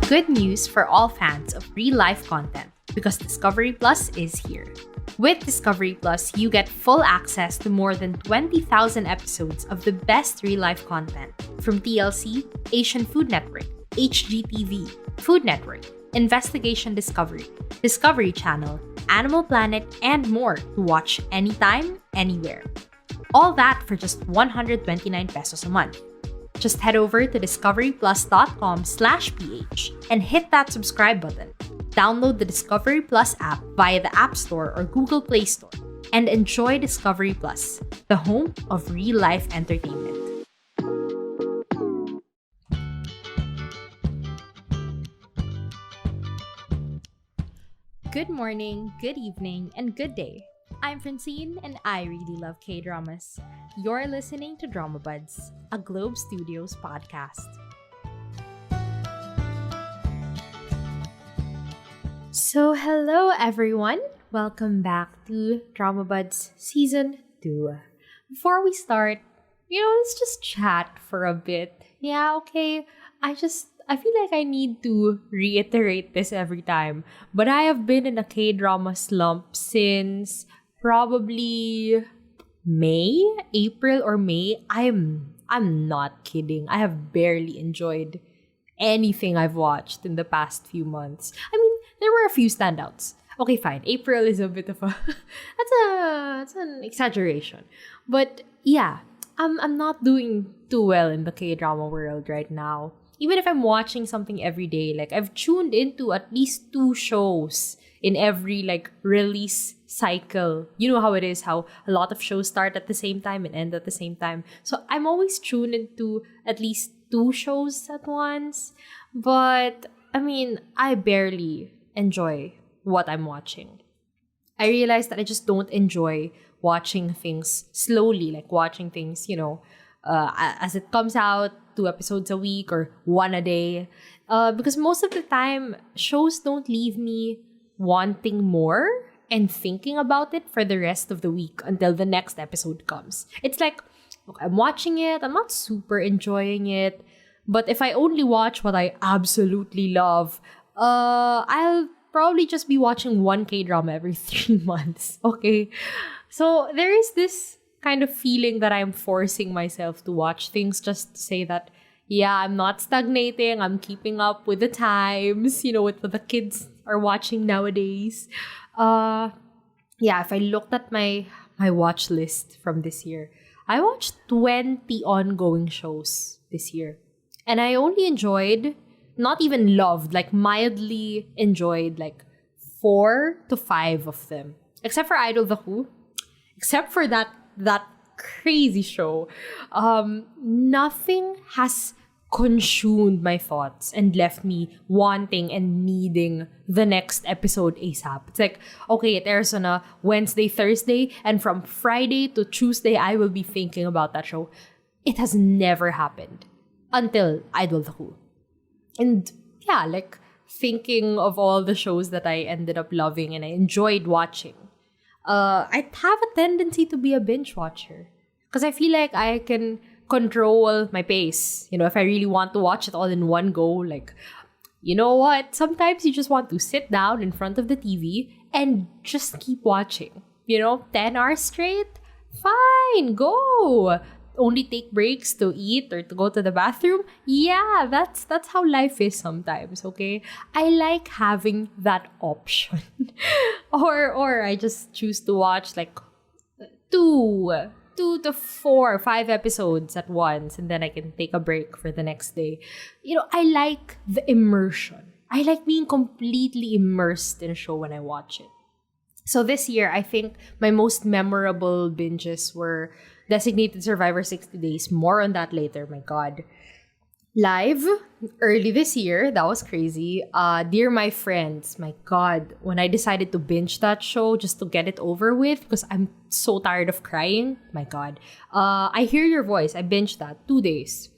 Good news for all fans of real-life content because Discovery Plus is here. With Discovery Plus, you get full access to more than 20,000 episodes of the best real-life content from TLC, Asian Food Network, HGTV, Food Network, Investigation Discovery, Discovery Channel, Animal Planet, and more to watch anytime, anywhere. All that for just 129 pesos a month. Just head over to discoveryplus.com/ph and hit that subscribe button. Download the Discovery Plus app via the App Store or Google Play Store and enjoy Discovery Plus, the home of real-life entertainment. Good morning, good evening, and good day. I'm Francine, and I really love K-dramas. You're listening to Dramabuds, a Globe Studios podcast. So, hello everyone! Welcome back to Dramabuds Season 2. Before we start, let's just chat for a bit. Yeah, okay. I feel like I need to reiterate this every time. But I have been in a K-drama slump since probably April or May. I'm not kidding. I have barely enjoyed anything I've watched in the past few months. I mean, there were a few standouts. Okay, fine. April is a bit of a that's an exaggeration. But yeah, I'm not doing too well in the K-drama world right now. Even if I'm watching something every day, like I've tuned into at least 2 shows in every release cycle. You know how it is, how a lot of shows start at the same time and end at the same time. So I'm always tuned into at least 2 shows at once. But I mean, I barely enjoy what I'm watching. I realized that I just don't enjoy watching things slowly, like watching things, as it comes out, 2 episodes a week or 1 a day. Because most of the time, shows don't leave me wanting more and thinking about it for the rest of the week until the next episode comes. It's like, look, I'm watching it, I'm not super enjoying it, but if I only watch what I absolutely love, I'll probably just be watching 1 K-drama every 3 months, okay? So there is this kind of feeling that I'm forcing myself to watch things just to say that, yeah, I'm not stagnating, I'm keeping up with the times, with what the kids are watching nowadays. If I looked at my watch list from this year, I watched 20 ongoing shows this year. And I only enjoyed, not even loved, mildly enjoyed 4 to 5 of them. Except for Idol The Who. Except for that crazy show. Nothing has consumed my thoughts and left me wanting and needing the next episode ASAP. It's like, okay, it airs on a Wednesday, Thursday, and from Friday to Tuesday, I will be thinking about that show. It has never happened until Idol The Who. And yeah, thinking of all the shows that I ended up loving and I enjoyed watching. I have a tendency to be a binge watcher because I feel like I can control my pace. If I really want to watch it all in one go, you know what? Sometimes you just want to sit down in front of the TV and just keep watching. 10 hours straight? Fine, go. Only take breaks to eat or to go to the bathroom. Yeah, that's how life is sometimes, okay? I like having that option. or I just choose to watch 2 to 4 or 5 episodes at once and then I can take a break for the next day. I like the immersion. I like being completely immersed in a show when I watch it. So this year, I think my most memorable binges were Designated Survivor 60 Days. More on that later, my God. Live, early this year, that was crazy. Dear My Friends, my God. When I decided to binge that show just to get it over with because I'm so tired of crying, my God. I Hear Your Voice, I binged that 2 days.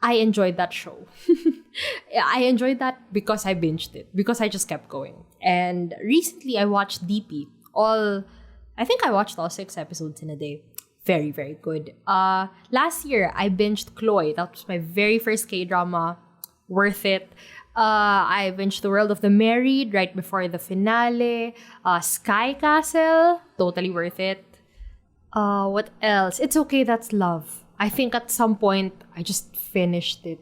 I enjoyed that show. I enjoyed that because I binged it, because I just kept going. And recently I watched DP. I think I watched all 6 episodes in a day. very, very good. Last year, I binged Chloe. That was my very first K-drama. Worth it. I binged The World of the Married right before the finale. Sky Castle, totally worth it. What else? It's Okay, That's Love. I think at some point, I just finished it.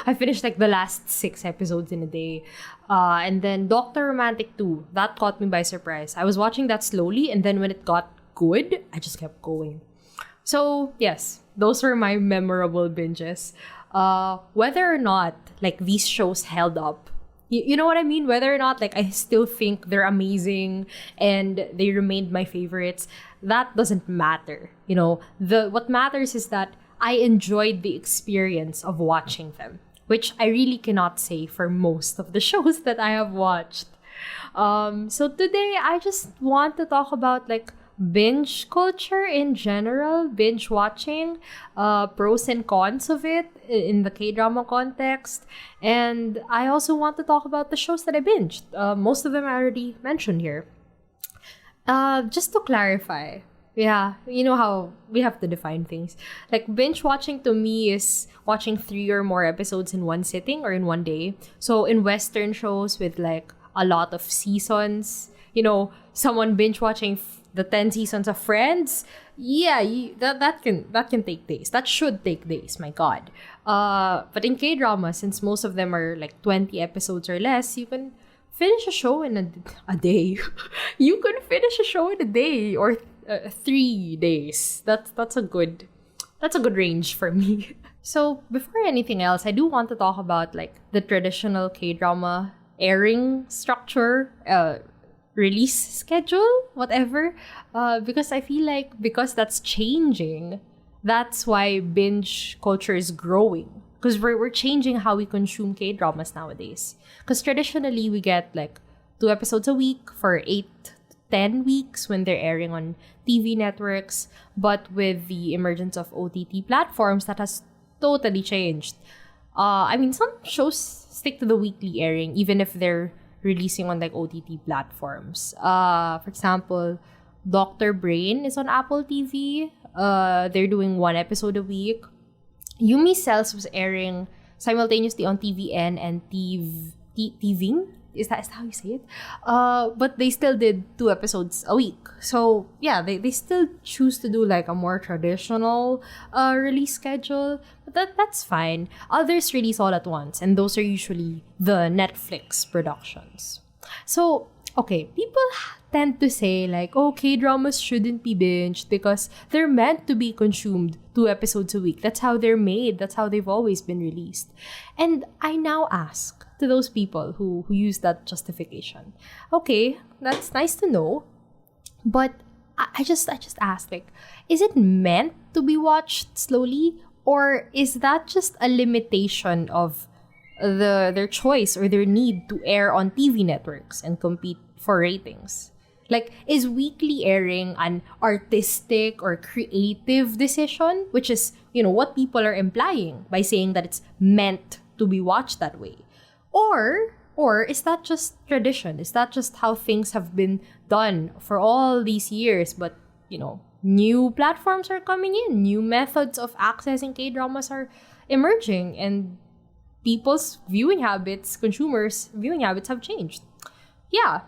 I finished like the last 6 episodes in a day. And then Doctor Romantic 2. That caught me by surprise. I was watching that slowly, and then when it got good, I just kept going. So, yes, those were my memorable binges. Whether or not, like, these shows held up, you know what I mean? Whether or not, like, I still think they're amazing and they remained my favorites, that doesn't matter. You know, what matters is that I enjoyed the experience of watching them, which I really cannot say for most of the shows that I have watched. So today, I just want to talk about, like, binge culture in general, binge watching, pros and cons of it in the K-drama context. And I also want to talk about the shows that I binged. Most of them I already mentioned here. Just to clarify, yeah, you know how we have to define things. Like, binge watching to me is watching 3 or more episodes in one sitting or in one day. So in Western shows with like a lot of seasons, you know, someone binge watching the 10 seasons of Friends, yeah, that can take days. That should take days, my God. But in K-drama, since most of them are like 20 episodes or less, you can finish a show in a day. You can finish a show in a day or 3 days. That's a good range for me. So before anything else, I do want to talk about like the traditional K-drama airing structure, release schedule, whatever, because I feel like because that's changing, that's why binge culture is growing, because we're changing how we consume K-dramas nowadays. Because traditionally we get like 2 episodes a week for 8 to 10 weeks when they're airing on TV networks, but with the emergence of OTT platforms, that has totally changed. I mean, some shows stick to the weekly airing even if they're releasing on like OTT platforms. For example, Dr. Brain is on Apple TV. They're doing 1 episode a week. Yumi Cells was airing simultaneously on TVN and TVing. Is that how you say it? But they still did 2 episodes a week. So yeah, they still choose to do like a more traditional release schedule. But that's fine. Others release all at once, and those are usually the Netflix productions. So, okay, people tend to say like, oh, K-dramas shouldn't be binged because they're meant to be consumed 2 episodes a week. That's how they're made. That's how they've always been released. And I now ask to those people who use that justification. Okay, that's nice to know. But I just ask, like, is it meant to be watched slowly? Or is that just a limitation of their choice or their need to air on TV networks and compete for ratings? Like, is weekly airing an artistic or creative decision? Which is, you know, what people are implying by saying that it's meant to be watched that way. Or is that just tradition? Is that just how things have been done for all these years? But, you know, new platforms are coming in. New methods of accessing K-dramas are emerging. And people's viewing habits, consumers' viewing habits have changed. Yeah.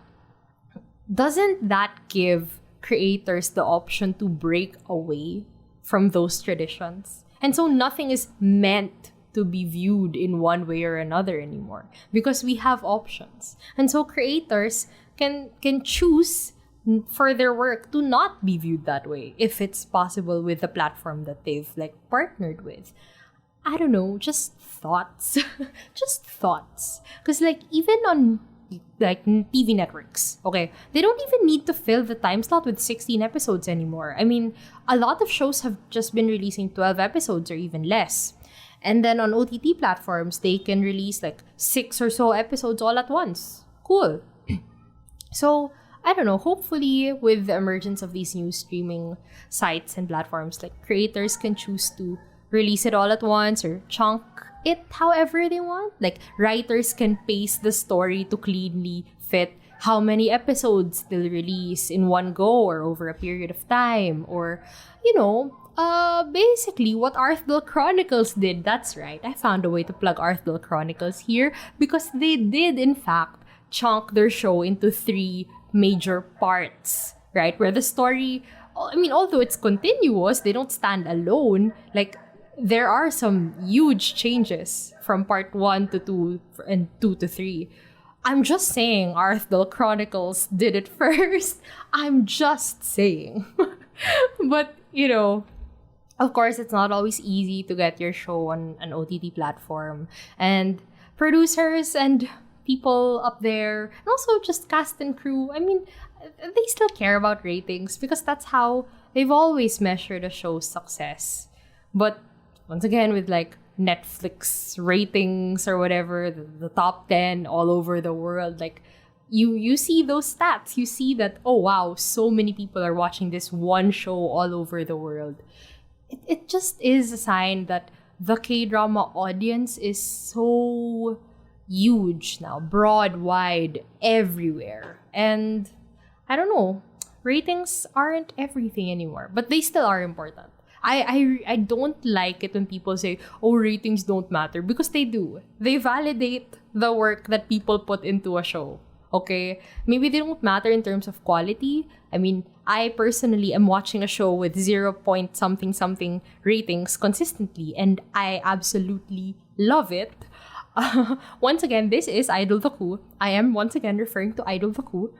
Doesn't that give creators the option to break away from those traditions? And so nothing is meant to be viewed in one way or another anymore because we have options. And so creators can choose for their work to not be viewed that way if it's possible with the platform that they've like partnered with. I don't know, just thoughts. Just thoughts. Because like even on like TV networks, okay, they don't even need to fill the time slot with 16 episodes anymore. I mean, a lot of shows have just been releasing 12 episodes or even less. And then on OTT platforms, they can release like 6 or so episodes all at once. Cool. So, I don't know, hopefully with the emergence of these new streaming sites and platforms, like creators can choose to release it all at once or chunk it however they want. Like writers can pace the story to cleanly fit how many episodes they'll release in one go or over a period of time. Or basically what Arthdale Chronicles did. That's right. I found a way to plug Arthdale Chronicles here because they did, in fact, chunk their show into 3 major parts, right? Where the story, I mean, although it's continuous, they don't stand alone. Like, there are some huge changes from part 1 to 2 and 2 to 3. I'm just saying Arthdale Chronicles did it first. I'm just saying. But, of course, it's not always easy to get your show on an OTT platform. And producers and people up there, and also just cast and crew, I mean, they still care about ratings because that's how they've always measured a show's success. But once again, with like Netflix ratings or whatever, the top 10 all over the world, like you see those stats. You see that, oh wow, so many people are watching this one show all over the world. It just is a sign that the K-drama audience is so huge now, broad, wide, everywhere. And I don't know, ratings aren't everything anymore, but they still are important. I don't like it when people say, oh, ratings don't matter, because they do. They validate the work that people put into a show. Okay? Maybe they don't matter in terms of quality. I mean, I personally am watching a show with 0 point something something ratings consistently, and I absolutely love it. Once again, this is Idol the Coup. I am once again referring to Idol the Coup.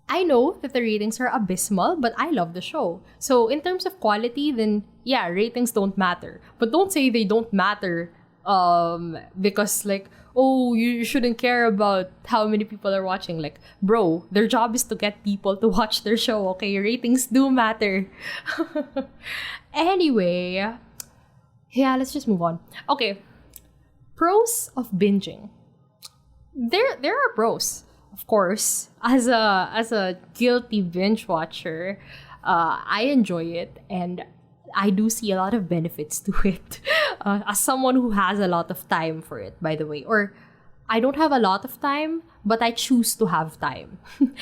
I know that the ratings are abysmal, but I love the show. So in terms of quality, then yeah, ratings don't matter. But don't say they don't matter because like, oh, you shouldn't care about how many people are watching. Like, bro, their job is to get people to watch their show, okay? Ratings do matter. Anyway, yeah, let's just move on. Okay, pros of binging. There are pros. Of course, as a guilty binge watcher, I enjoy it, and I do see a lot of benefits to it. As someone who has a lot of time for it, by the way, or I don't have a lot of time, but I choose to have time.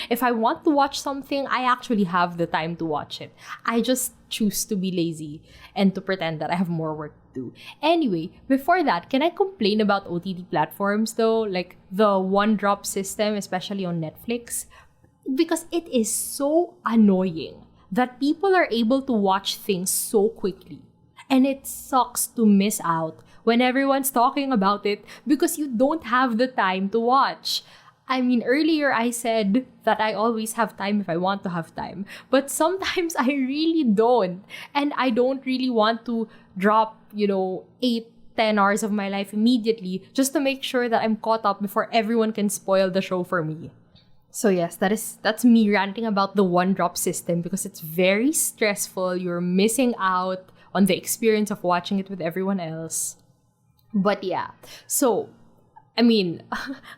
If I want to watch something, I actually have the time to watch it. I just choose to be lazy and to pretend that I have more work to do. Anyway, before that, can I complain about OTT platforms though? Like the one-drop system, especially on Netflix? Because it is so annoying that people are able to watch things so quickly. And it sucks to miss out when everyone's talking about it because you don't have the time to watch. I mean, earlier I said that I always have time if I want to have time. But sometimes I really don't. And I don't really want to drop, 8-10 hours of my life immediately just to make sure that I'm caught up before everyone can spoil the show for me. So yes, that's me ranting about the one-drop system because it's very stressful. You're missing out on the experience of watching it with everyone else. But yeah, so, I mean,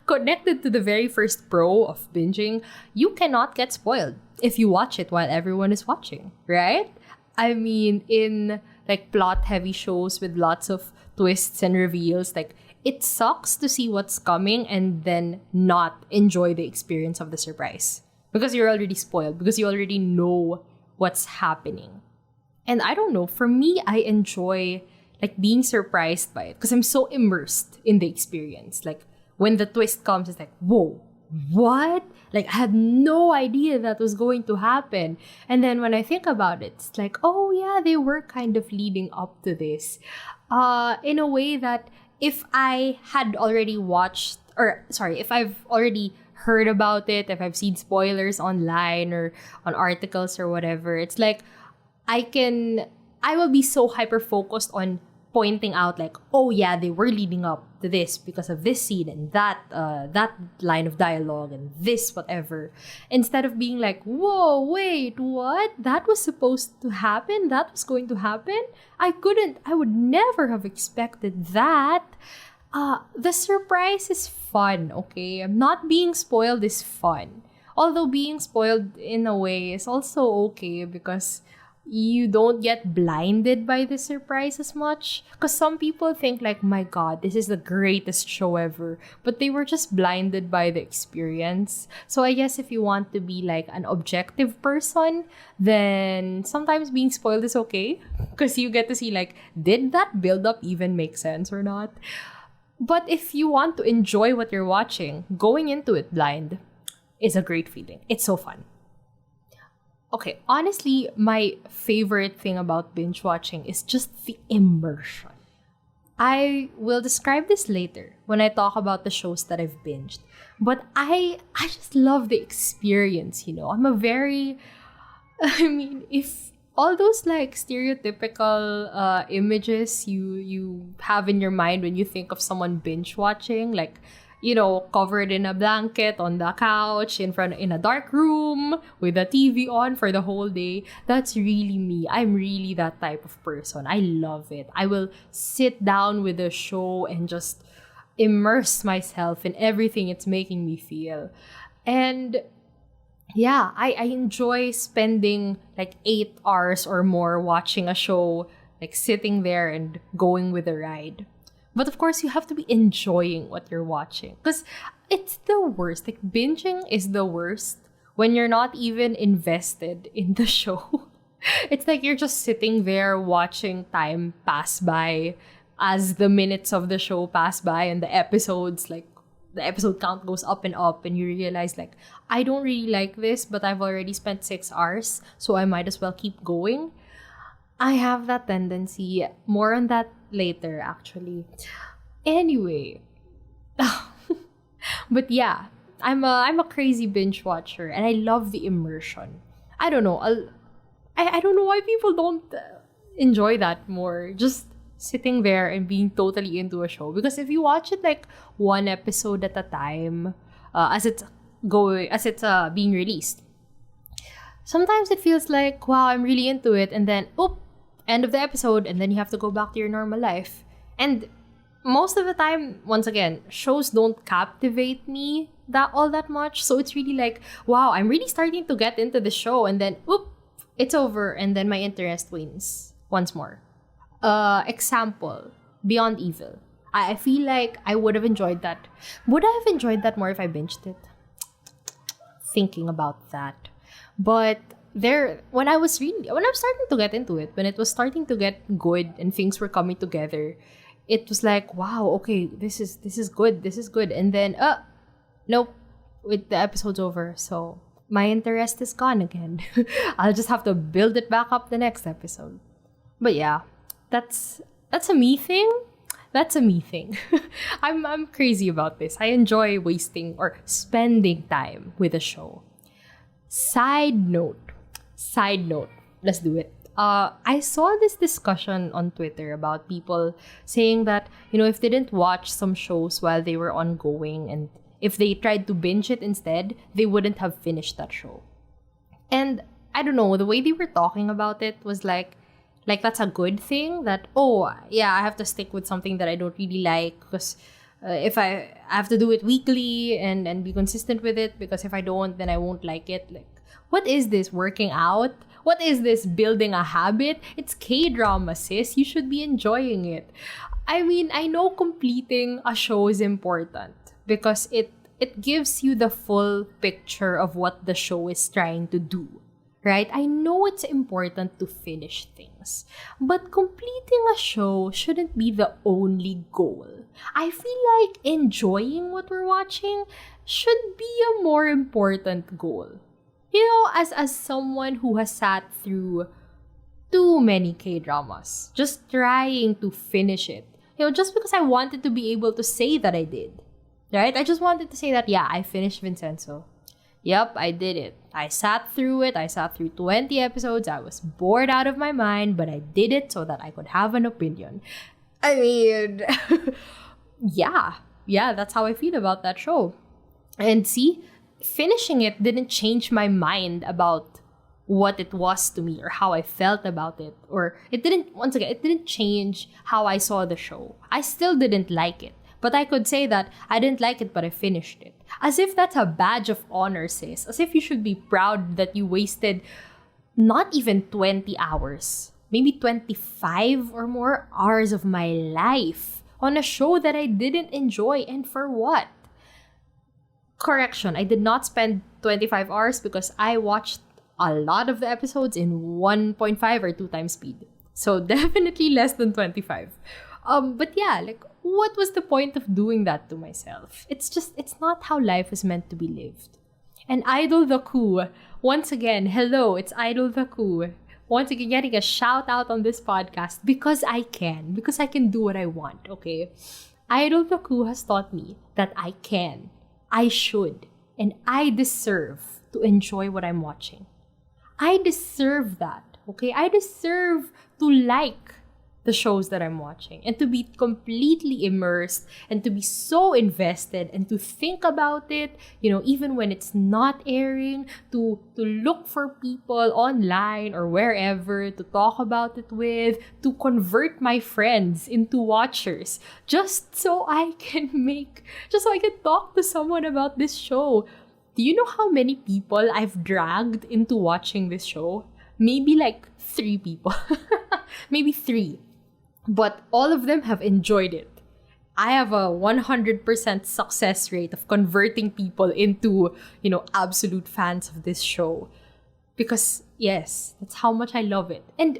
connected to the very first pro of binging, you cannot get spoiled if you watch it while everyone is watching, right? I mean, in like plot-heavy shows with lots of twists and reveals, like, it sucks to see what's coming and then not enjoy the experience of the surprise. Because you're already spoiled, because you already know what's happening. And I don't know, for me, I enjoy like being surprised by it because I'm so immersed in the experience. Like when the twist comes, it's like, whoa, what? Like I had no idea that was going to happen. And then when I think about it, it's like, oh yeah, they were kind of leading up to this. In a way that if I had already watched, if I've already heard about it, if I've seen spoilers online or on articles or whatever, it's like, I will be so hyper-focused on pointing out like, oh yeah, they were leading up to this because of this scene and that line of dialogue and this whatever. Instead of being like, whoa, wait, what? That was supposed to happen? That was going to happen? I would never have expected that. The surprise is fun, okay? Not being spoiled is fun. Although being spoiled in a way is also okay because you don't get blinded by the surprise as much. Because some people think like, my God, this is the greatest show ever. But they were just blinded by the experience. So I guess if you want to be like an objective person, then sometimes being spoiled is okay. Because you get to see like, did that build up even make sense or not? But if you want to enjoy what you're watching, going into it blind is a great feeling. It's so fun. Okay, honestly, my favorite thing about binge watching is just the immersion. I will describe this later when I talk about the shows that I've binged. But I just love the experience, you know. I'm a very I mean, if all those like stereotypical images you have in your mind when you think of someone binge watching, like, you know, covered in a blanket on the couch in a dark room with a TV on for the whole day. That's really me. I'm really that type of person. I love it. I will sit down with a show and just immerse myself in everything it's making me feel. And yeah, I enjoy spending like 8 hours or more watching a show, like sitting there and going with the ride. But of course, you have to be enjoying what you're watching. Because it's the worst. Like, binging is the worst when you're not even invested in the show. It's like you're just sitting there watching time pass by as the minutes of the show pass by and the episodes, like, the episode count goes up and you realize, like, I don't really like this, but I've already spent 6 hours, so I might as well keep going. I have that tendency. More on that later, actually. Anyway, but yeah, I'm a crazy binge watcher, and I love the immersion. I don't know. I don't know why people don't enjoy that more. Just sitting there and being totally into a show. Because if you watch it like one episode at a time, as it's being released, sometimes it feels like, wow, I'm really into it, and then end of the episode, and then you have to go back to your normal life. And most of the time, once again, shows don't captivate me that much. So it's really like, wow, I'm really starting to get into the show, and then it's over, and then my interest wanes once more. Example, Beyond Evil. I feel like I would have enjoyed that. Would I have enjoyed that more if I binged it? Thinking about that. But when I was starting to get into it, when it was starting to get good and things were coming together, it was like, wow, okay, this is good. And then nope, with the episode's over, so my interest is gone again. I'll just have to build it back up the next episode. But yeah, that's a me thing. That's a me thing. I'm crazy about this. I enjoy wasting or spending time with a show. Side note, let's do it. I saw this discussion on Twitter about people saying that, you know, if they didn't watch some shows while they were ongoing, and if they tried to binge it instead, they wouldn't have finished that show. And I don't know, the way they were talking about it was like that's a good thing, that, oh, yeah, I have to stick with something that I don't really like, because if I have to do it weekly and be consistent with it, because if I don't, then I won't like it. Like, what is this, working out? What is this, building a habit? It's K-drama, sis. You should be enjoying it. I mean, I know completing a show is important because it gives you the full picture of what the show is trying to do. Right? I know it's important to finish things, but completing a show shouldn't be the only goal. I feel like enjoying what we're watching should be a more important goal. You know, as someone who has sat through too many K-dramas, just trying to finish it, you know, just because I wanted to be able to say that I did, right? I just wanted to say that, yeah, I finished Vincenzo. Yep, I did it. I sat through it. I sat through 20 episodes. I was bored out of my mind, but I did it so that I could have an opinion. I mean, yeah, that's how I feel about that show. And see, finishing it didn't change my mind about what it was to me or how I felt about it. Or it didn't change how I saw the show. I still didn't like it. But I could say that I didn't like it, but I finished it. As if that's a badge of honor, sis. As if you should be proud that you wasted not even 20 hours, maybe 25 or more hours of my life on a show that I didn't enjoy. And for what? Correction, I did not spend 25 hours because I watched a lot of the episodes in 1.5 or 2 times speed. So definitely less than 25. But yeah, like, what was the point of doing that to myself? It's not how life is meant to be lived. And Idol the Coup, once again, hello, it's Idol the Coup. Once again, getting a shout out on this podcast because I can do what I want, okay? Idol the Coup has taught me that I can, I should, and I deserve to enjoy what I'm watching. I deserve that, okay? I deserve to like the shows that I'm watching and to be completely immersed and to be so invested and to think about it, even when it's not airing, to look for people online or wherever to talk about it with, to convert my friends into watchers just so I can talk to someone about this show. Do you know how many people I've dragged into watching this show? Maybe like 3 people. Maybe 3. But all of them have enjoyed it. I have a 100% success rate of converting people into, absolute fans of this show. Because, yes, that's how much I love it. And,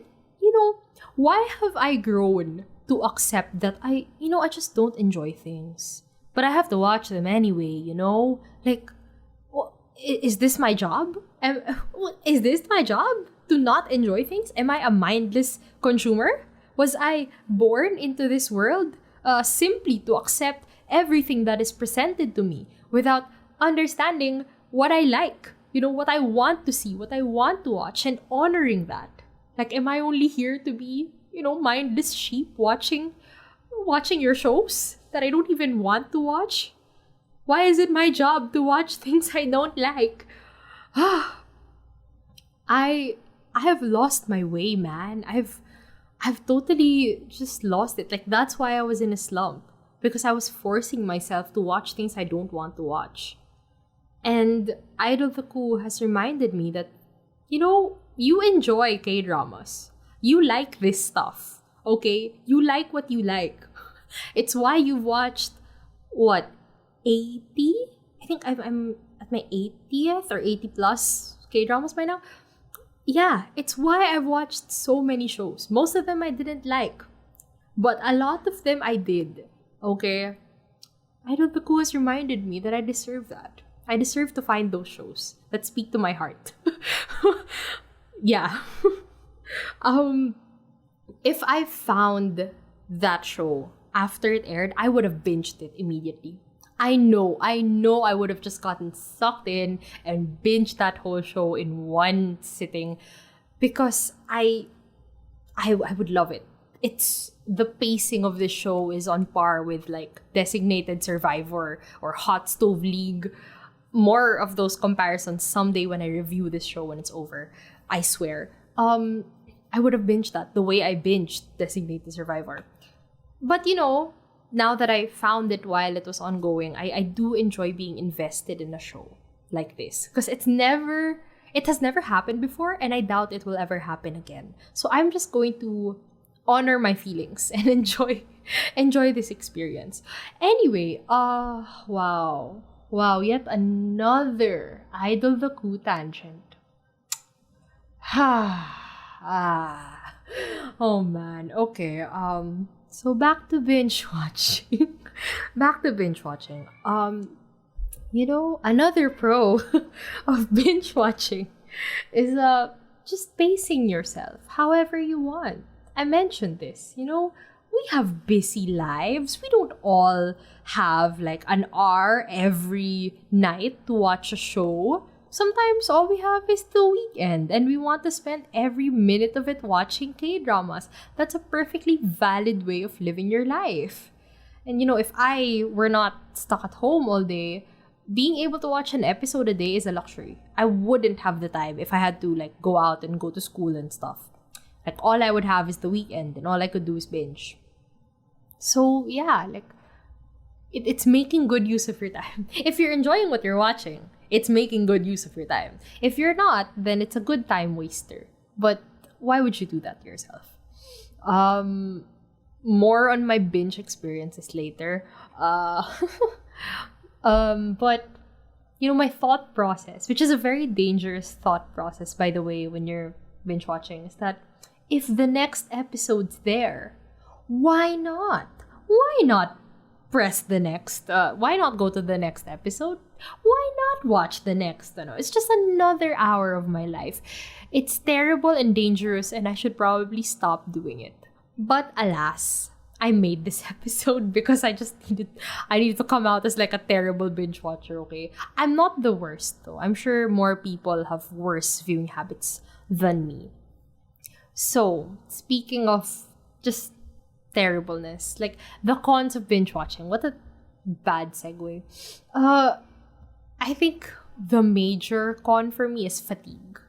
why have I grown to accept that I just don't enjoy things? But I have to watch them anyway, Like, is this my job? Is this my job? To not enjoy things? Am I a mindless consumer? Was I born into this world simply to accept everything that is presented to me without understanding what I like, what I want to see, what I want to watch, and honoring that? Like, am I only here to be, mindless sheep watching your shows that I don't even want to watch? Why is it my job to watch things I don't like? I have lost my way, man. I've totally just lost it. Like, that's why I was in a slump. Because I was forcing myself to watch things I don't want to watch. And Idol the Coup has reminded me that, you enjoy K-dramas. You like this stuff, okay? You like what you like. It's why you've watched, 80? I think I'm at my 80th or 80 plus K-dramas by now. Yeah, it's why I've watched so many shows. Most of them I didn't like. But a lot of them I did. Okay? Idol the Coup has reminded me that I deserve that. I deserve to find those shows that speak to my heart. Yeah. If I found that show after it aired, I would have binged it immediately. I know I would have just gotten sucked in and binged that whole show in one sitting because I would love it. It's the pacing of the show is on par with like Designated Survivor or Hot Stove League. More of those comparisons someday when I review this show when it's over. I swear. I would have binged that the way I binged Designated Survivor. But now that I found it while it was ongoing, I do enjoy being invested in a show like this. Because it has never happened before, and I doubt it will ever happen again. So I'm just going to honor my feelings and enjoy this experience. Anyway, wow, yet another Idol the Coup tangent. Oh man, okay, so back to binge watching. Another pro of binge watching is just pacing yourself however you want. I mentioned this, we have busy lives. We don't all have like an hour every night to watch a show. Sometimes all we have is the weekend and we want to spend every minute of it watching K-dramas. That's a perfectly valid way of living your life. And if I were not stuck at home all day, being able to watch an episode a day is a luxury. I wouldn't have the time if I had to like go out and go to school and stuff. Like all I would have is the weekend and all I could do is binge. So yeah, like it's making good use of your time. If you're enjoying what you're watching, it's making good use of your time. If you're not, then it's a good time waster. But why would you do that to yourself? More on my binge experiences later. But my thought process, which is a very dangerous thought process, by the way, when you're binge watching, is that if the next episode's there, why not? Why not press the next? Why not go to the next episode? Why not watch the next? It's just another hour of my life. It's terrible and dangerous, and I should probably stop doing it. But alas, I made this episode because I needed to come out as like a terrible binge watcher, okay? I'm not the worst though. I'm sure more people have worse viewing habits than me. So, speaking of just terribleness, like the cons of binge watching, what a bad segue. I think the major con for me is fatigue.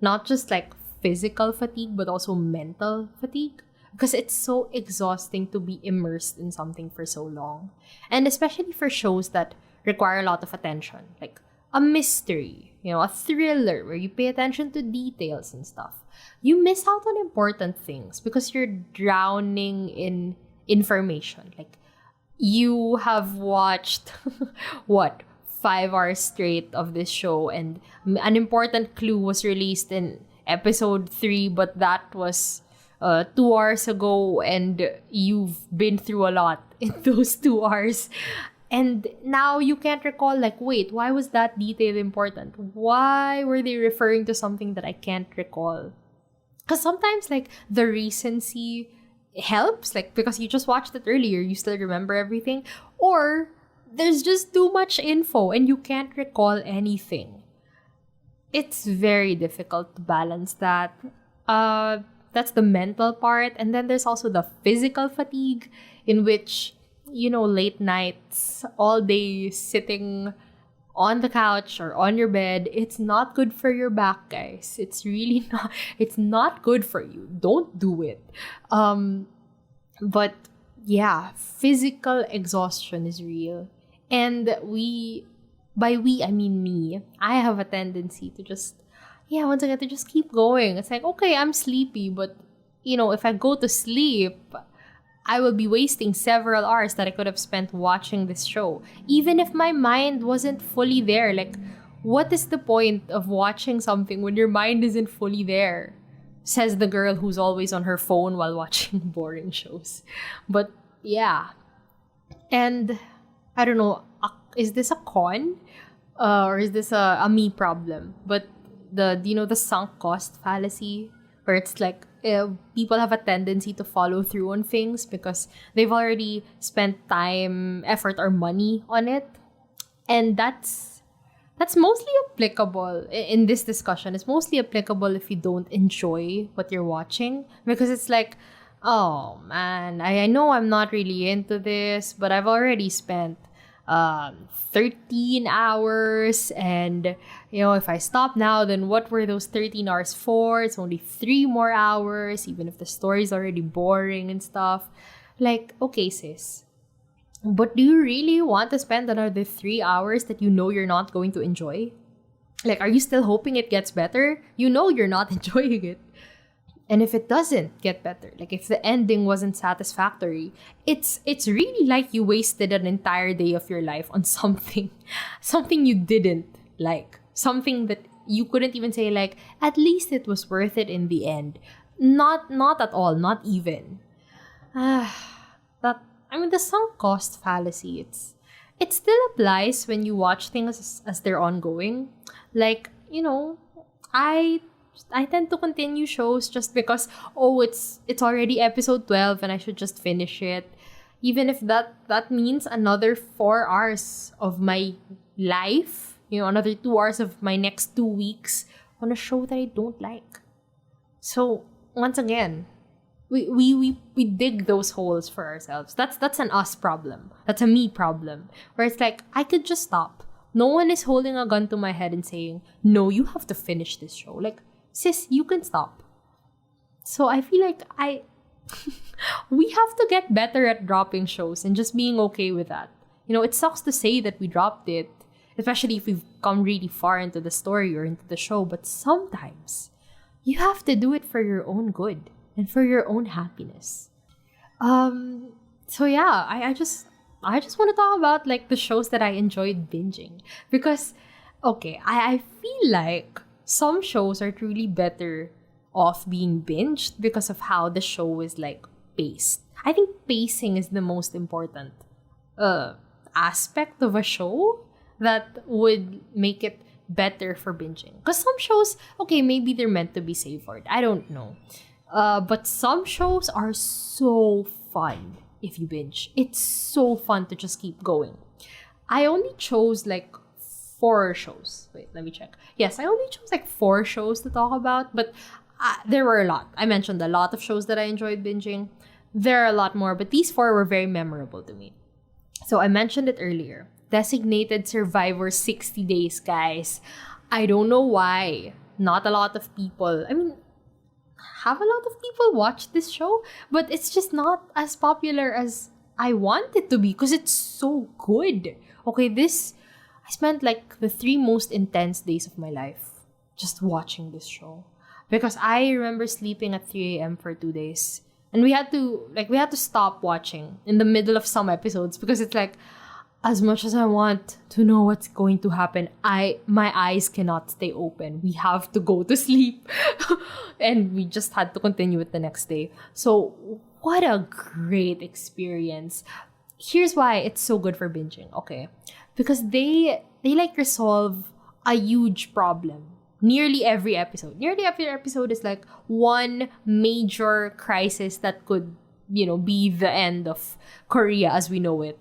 Not just like physical fatigue, but also mental fatigue. Because it's so exhausting to be immersed in something for so long. And especially for shows that require a lot of attention. Like a mystery, a thriller where you pay attention to details and stuff. You miss out on important things because you're drowning in information. Like you have watched, 5 hours straight of this show, and an important clue was released in episode 3, but that was 2 hours ago, and you've been through a lot in those 2 hours. And now you can't recall, like, wait, why was that detail important? Why were they referring to something that I can't recall? Because sometimes, like, the recency helps, like, because you just watched it earlier, you still remember everything. Or there's just too much info and you can't recall anything. It's very difficult to balance that. That's the mental part. And then there's also the physical fatigue, in which, late nights, all day sitting on the couch or on your bed, it's not good for your back, guys. It's really not. It's not good for you. Don't do it. But yeah, physical exhaustion is real. And by we, I mean me, I have a tendency to just, once again, to just keep going. It's like, okay, I'm sleepy, but, if I go to sleep, I will be wasting several hours that I could have spent watching this show. Even if my mind wasn't fully there. Like, what is the point of watching something when your mind isn't fully there? Says the girl who's always on her phone while watching boring shows. But, yeah. And I don't know, is this a con? Or is this a me problem? But the sunk cost fallacy, where it's like people have a tendency to follow through on things because they've already spent time, effort, or money on it. And that's mostly applicable in this discussion. It's mostly applicable if you don't enjoy what you're watching, because it's like, oh man, I know I'm not really into this, but I've already spent 13 hours, and if I stop now, then what were those 13 hours for? It's only 3 more hours, even if the story's already boring and stuff. Like, okay, sis, but do you really want to spend another 3 hours that you're not going to enjoy? Like, are you still hoping it gets better? You're not enjoying it. And if it doesn't get better, like if the ending wasn't satisfactory, it's really like you wasted an entire day of your life on something you didn't like. Something that you couldn't even say, like, at least it was worth it in the end. Not at all, not even. The sunk cost fallacy, it still applies when you watch things as they're ongoing. Like, I tend to continue shows just because, it's already episode 12 and I should just finish it. Even if that means another 4 hours of my life, another 2 hours of my next 2 weeks on a show that I don't like. So, once again, we dig those holes for ourselves. That's an us problem. That's a me problem. Where it's like, I could just stop. No one is holding a gun to my head and saying, no, you have to finish this show. Like, sis, you can stop. So I feel like we have to get better at dropping shows and just being okay with that. It sucks to say that we dropped it. especially if we've come really far into the story or into the show. But sometimes you have to do it for your own good and for your own happiness. So yeah, I just want to talk about like the shows that I enjoyed binging, because okay, I feel like some shows are truly better off being binged because of how the show is like paced. I think pacing is the most important aspect of a show that would make it better for binging. Because some shows, okay, maybe they're meant to be savored. I don't know. But some shows are so fun if you binge. It's so fun to just keep going. I only chose like 4 shows. Wait, let me check. Yes, I only chose like 4 shows to talk about, but there were a lot. I mentioned a lot of shows that I enjoyed binging. There are a lot more, but these 4 were very memorable to me. So I mentioned it earlier. Designated Survivor 60 Days, guys. I don't know why. Not a lot of people. I mean, have a lot of people watch this show, but it's just not as popular as I want it to be because it's so good. Okay, I spent like the 3 most intense days of my life just watching this show. Because I remember sleeping at 3 a.m. for 2 days. And we had to stop watching in the middle of some episodes because it's like, as much as I want to know what's going to happen, my eyes cannot stay open. We have to go to sleep. And we just had to continue it the next day. So what a great experience. Here's why it's so good for binging, okay? Because they like resolve a huge problem. Nearly every episode is like one major crisis that could, be the end of Korea as we know it.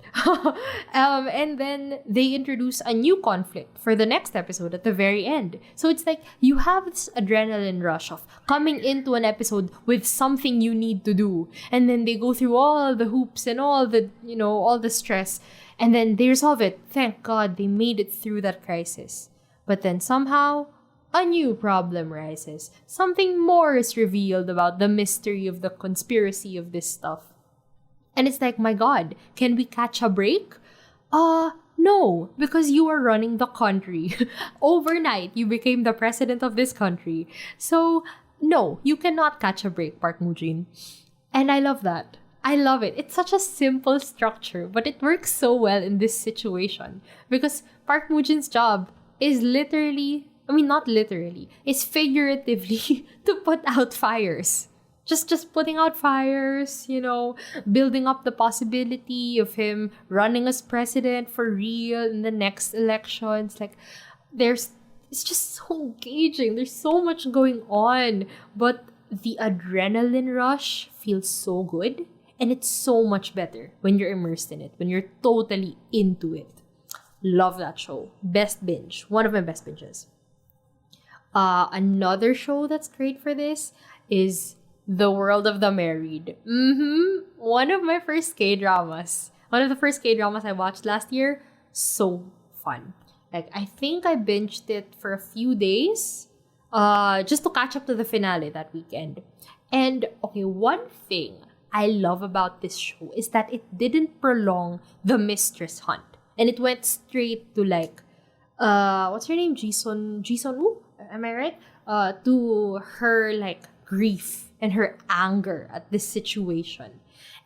And then they introduce a new conflict for the next episode at the very end. So it's like you have this adrenaline rush of coming into an episode with something you need to do. And then they go through all the hoops and all the stress. And then they resolve it. Thank God they made it through that crisis. But then somehow a new problem rises. Something more is revealed about the mystery of the conspiracy of this stuff. And it's like, my God, can we catch a break? No, because you are running the country. Overnight, you became the president of this country. So, no, you cannot catch a break, Park Moo-jin. And I love that. I love it. It's such a simple structure, but it works so well in this situation. Because Park Moo-jin's job is not literally, it's figuratively to put out fires. Just putting out fires, building up the possibility of him running as president for real in the next elections. Like, it's just so engaging. There's so much going on, but the adrenaline rush feels so good, and it's so much better when you're immersed in it, when you're totally into it. Love that show. Best binge. One of my best binges. Another show that's great for this is The World of the Married. One of the first K-dramas I watched last year. So fun. Like, I think I binged it for a few days just to catch up to the finale that weekend. And, okay, one thing I love about this show is that it didn't prolong the mistress hunt. And it went straight to like, what's her name? Ji-sun-woo? Am I right? To her like grief and her anger at this situation.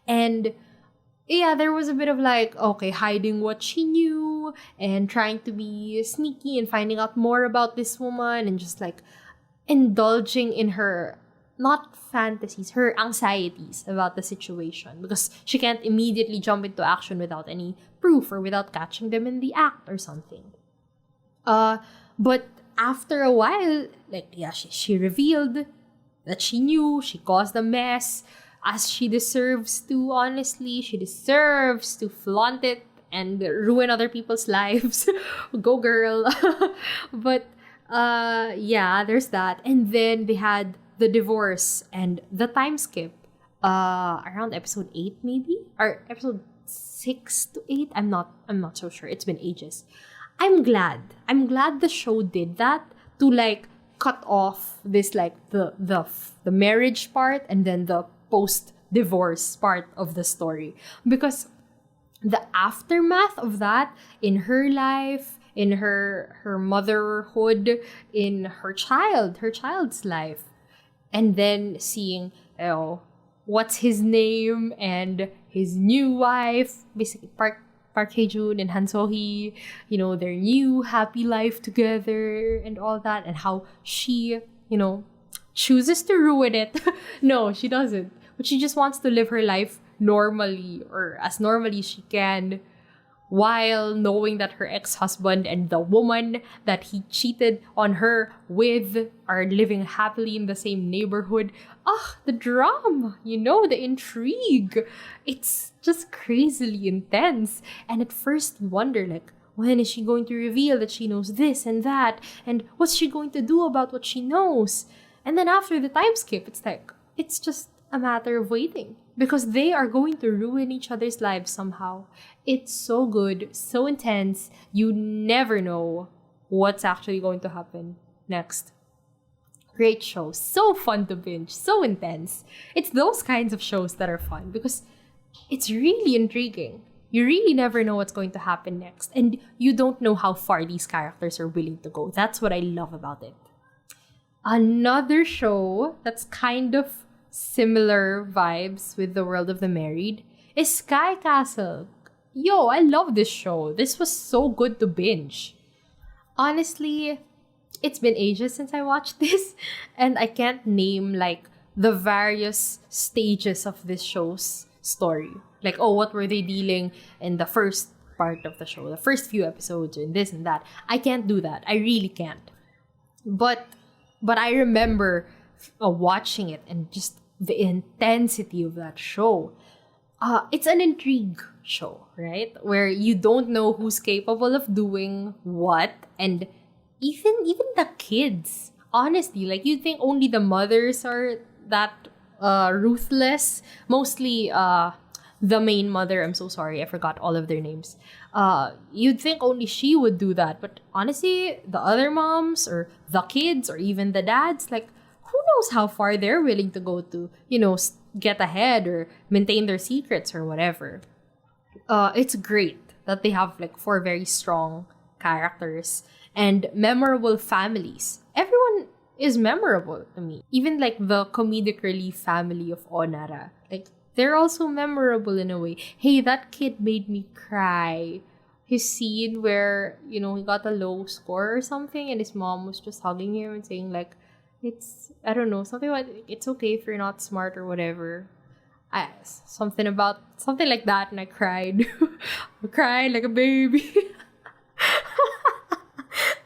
And yeah, there was a bit of like, okay, hiding what she knew and trying to be sneaky and finding out more about this woman and just like indulging in her, not fantasies, her anxieties about the situation because she can't immediately jump into action without any proof or without catching them in the act or something. But after a while, like, yeah, she revealed that she knew, she caused a mess, as she deserves to, honestly. She deserves to flaunt it and ruin other people's lives. Go, girl. But, yeah, there's that. And then they had the divorce and the time skip. Around episode 8, maybe? Or episode 6 to 8? I'm not so sure. It's been ages. I'm glad the show did that to like cut off this like the marriage part and then the post-divorce part of the story, because the aftermath of that in her life, in her motherhood, in her child's life. And then seeing, what's his name and his new wife, basically Park Hae-jun and Han So-hee, their new happy life together and all that, and how she, chooses to ruin it. No, she doesn't. But she just wants to live her life normally, or as normally as she can, while knowing that her ex-husband and the woman that he cheated on her with are living happily in the same neighborhood. The drama, the intrigue. It's just crazily intense. And at first you wonder, like, when is she going to reveal that she knows this and that? And what's she going to do about what she knows? And then after the time skip, it's like, it's just a matter of waiting. Because they are going to ruin each other's lives somehow. It's so good, so intense. You never know what's actually going to happen next. Great show. So fun to binge. So intense. It's those kinds of shows that are fun because it's really intriguing. You really never know what's going to happen next. And you don't know how far these characters are willing to go. That's what I love about it. Another show that's kind of similar vibes with the world of the married is Sky Castle. Yo, I love this show. This was so good to binge. Honestly, it's been ages since I watched this, and I can't name like the various stages of this show's story. Like, what were they dealing in the first part of the show, the first few episodes, and this and that. I can't do that. I really can't. But I remember watching it and just the intensity of that show. It's an intrigue show, right? Where you don't know who's capable of doing what, and even the kids. Honestly, like, you think only the mothers are that ruthless. Mostly the main mother. I'm so sorry, I forgot all of their names. You'd think only she would do that, but honestly, the other moms or the kids or even the dads, like, who knows how far they're willing to go to, get ahead or maintain their secrets or whatever. It's great that they have like 4 very strong characters and memorable families. Everyone is memorable to me. Even like the comedic relief family of Onara. Like, they're also memorable in a way. Hey, that kid made me cry. His scene where, he got a low score or something and his mom was just hugging him and saying like, I don't know, something like, it's okay if you're not smart or whatever. Something like that, and I cried. I cried like a baby.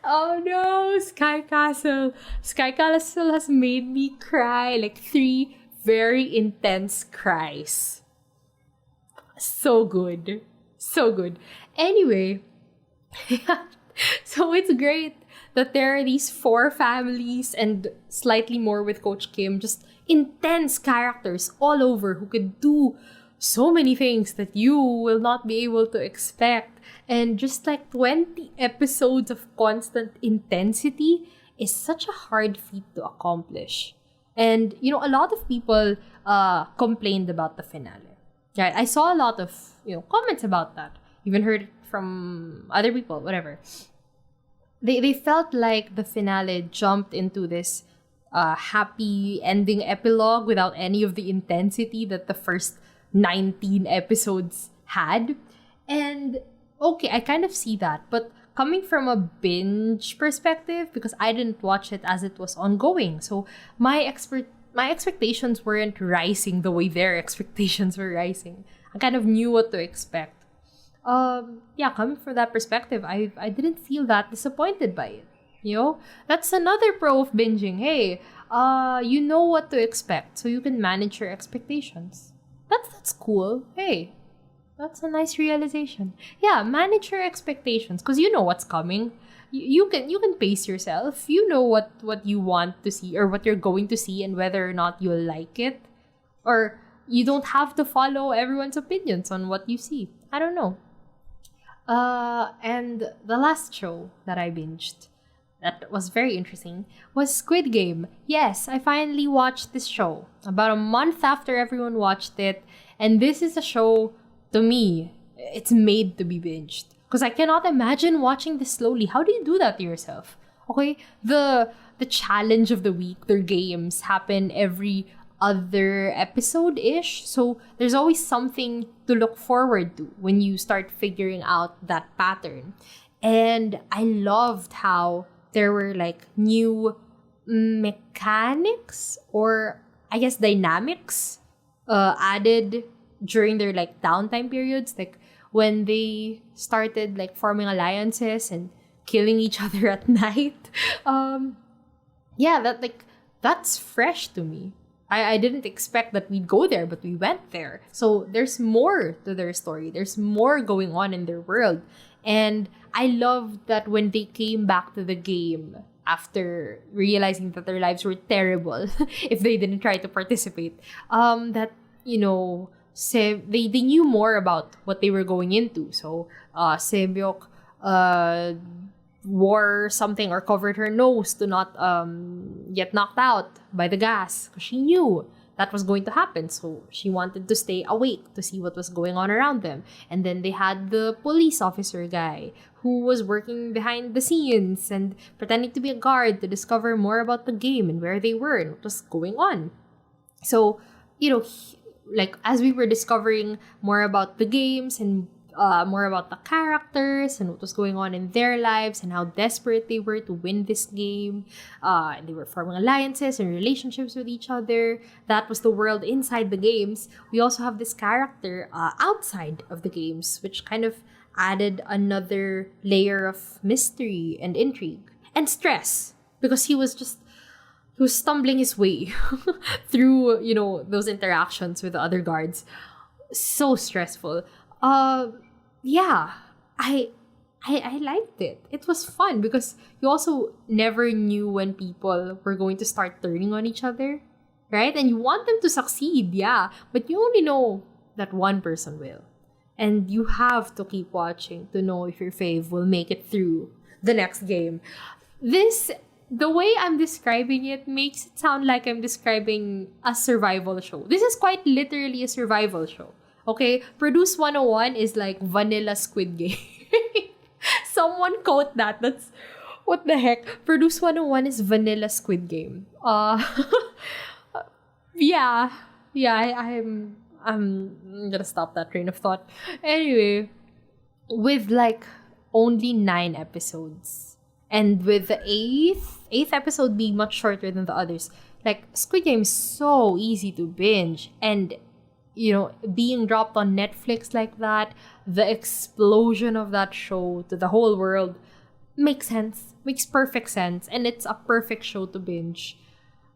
Oh no, Sky Castle. Sky Castle has made me cry like 3 very intense cries. So good. So good. Anyway, so it's great that there are these 4 families and slightly more with Coach Kim, just intense characters all over who could do so many things that you will not be able to expect. And just like 20 episodes of constant intensity is such a hard feat to accomplish. And, a lot of people complained about the finale. Yeah, I saw a lot of, comments about that. Even heard it from other people, whatever. They felt like the finale jumped into this happy ending epilogue without any of the intensity that the first 19 episodes had. And okay, I kind of see that. But coming from a binge perspective, because I didn't watch it as it was ongoing, so my expectations weren't rising the way their expectations were rising. I kind of knew what to expect. Coming from that perspective, I didn't feel that disappointed by it. That's another pro of binging. Hey, you know what to expect, so you can manage your expectations. That's cool. Hey, that's a nice realization. Yeah, manage your expectations, because you know what's coming. You can pace yourself. You know what you want to see or what you're going to see and whether or not you'll like it. Or you don't have to follow everyone's opinions on what you see. I don't know. And the last show that I binged that was very interesting was Squid Game. Yes, I finally watched this show about a month after everyone watched it. And this is a show, to me, it's made to be binged. Because I cannot imagine watching this slowly. How do you do that to yourself? Okay, the challenge of the week, their games happen every other episode ish. So there's always something to look forward to when you start figuring out that pattern. And I loved how there were like new mechanics, or I guess dynamics, added during their like downtime periods, like when they started like forming alliances and killing each other at night. Yeah, that's fresh to me. I didn't expect that we'd go there, but we went there. So there's more to their story. There's more going on in their world. And I loved that when they came back to the game after realizing that their lives were terrible if they didn't try to participate, that, you know, they knew more about what they were going into. So Sebyok wore something or covered her nose to not get knocked out by the gas, because she knew that was going to happen. So she wanted to stay awake to see what was going on around them. And then they had the police officer guy who was working behind the scenes and pretending to be a guard to discover more about the game and where they were and what was going on. So, you know, like as we were discovering more about the games and more about the characters and what was going on in their lives and how desperate they were to win this game. And they were forming alliances and relationships with each other. That was the world inside the games. We also have this character outside of the games, which kind of added another layer of mystery and intrigue and stress, because he was stumbling his way through, you know, those interactions with the other guards. So stressful. Yeah, I liked it. It was fun because you also never knew when people were going to start turning on each other, right? And you want them to succeed, yeah, but you only know that one person will. And you have to keep watching to know if your fave will make it through the next game. The way I'm describing it makes it sound like I'm describing a survival show. This is quite literally a survival show. Okay, Produce 101 is like vanilla Squid Game. Someone quote that. That's what the heck. Produce 101 is vanilla Squid Game. Yeah. I'm gonna stop that train of thought. Anyway, with like only 9 episodes, and with the eighth episode being much shorter than the others, like Squid Game is so easy to binge. And you know, being dropped on Netflix like that, the explosion of that show to the whole world makes sense. Makes perfect sense. And it's a perfect show to binge.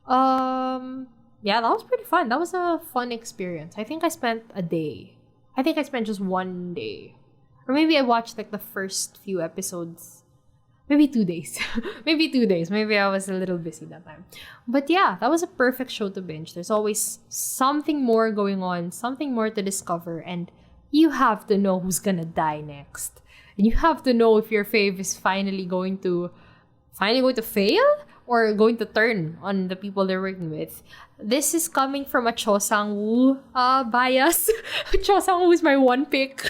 Yeah, that was pretty fun. That was a fun experience. I think I spent a day. I think I spent just one day. Or maybe I watched like the first few episodes. Maybe 2 days. Maybe 2 days. Maybe I was a little busy that time. But yeah, that was a perfect show to binge. There's always something more going on, something more to discover, and you have to know who's gonna die next. And you have to know if your fave is finally going to fail or going to turn on the people they're working with. This is coming from a Cho Sang-woo bias. Cho Sang-woo is my one pick.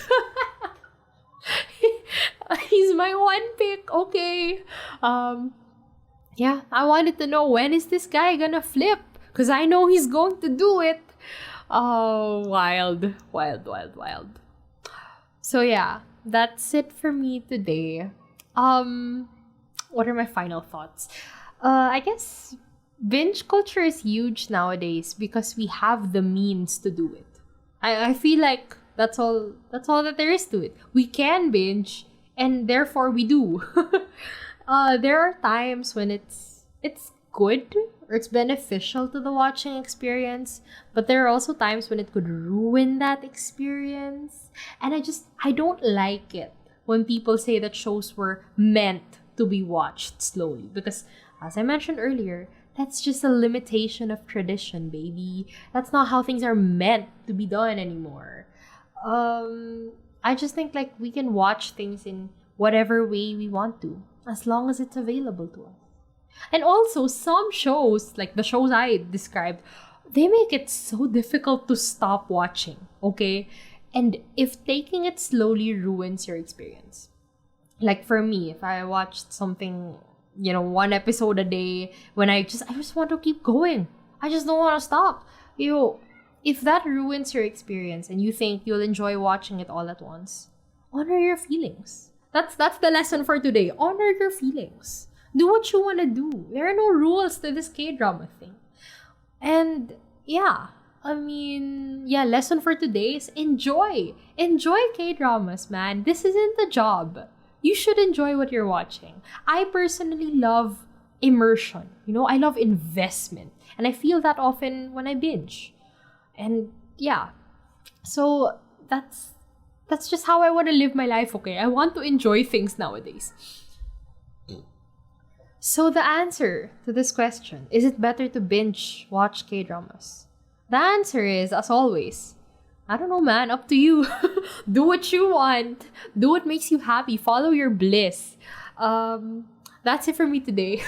He's my one pick, okay. Yeah, I wanted to know, when is this guy gonna flip? Because I know he's going to do it. Oh, wild. So yeah, that's it for me today. What are my final thoughts? I guess binge culture is huge nowadays because we have the means to do it. I feel like that's all that there is to it. We can binge, and therefore we do. There are times when it's good or it's beneficial to the watching experience, but there are also times when it could ruin that experience. And I don't like it when people say that shows were meant to be watched slowly, because as I mentioned earlier, that's just a limitation of tradition, baby. That's not how things are meant to be done anymore. I just think like we can watch things in whatever way we want to, as long as it's available to us. And also, some shows, like the shows I described, they make it so difficult to stop watching, okay? And if taking it slowly ruins your experience, Like for me, if I watched something, one episode a day, when I just want to keep going. I just don't want to stop. If that ruins your experience and you think you'll enjoy watching it all at once, honor your feelings. That's the lesson for today. Honor your feelings. Do what you want to do. There are no rules to this K-drama thing. And yeah, lesson for today is enjoy. Enjoy K-dramas, man. This isn't the job. You should enjoy what you're watching. I personally love immersion. I love investment. And I feel that often when I binge. And yeah, so that's just how I want to live my life, okay? I want to enjoy things nowadays. So the answer to this question, is it better to binge watch K-dramas? The answer is, as always, I don't know, man, up to you. Do what you want. Do what makes you happy. Follow your bliss. That's it for me today.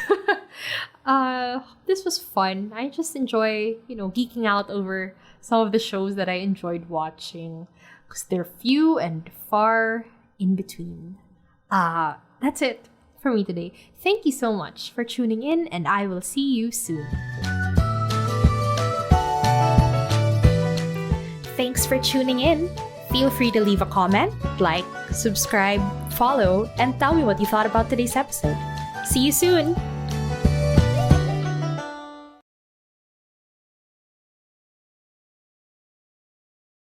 This was fun. I just enjoy, geeking out over some of the shows that I enjoyed watching, because they're few and far in between. That's it for me today. Thank you so much for tuning in, and I will see you soon. Thanks for tuning in. Feel free to leave a comment, like, subscribe, follow, and tell me what you thought about today's episode. See you soon!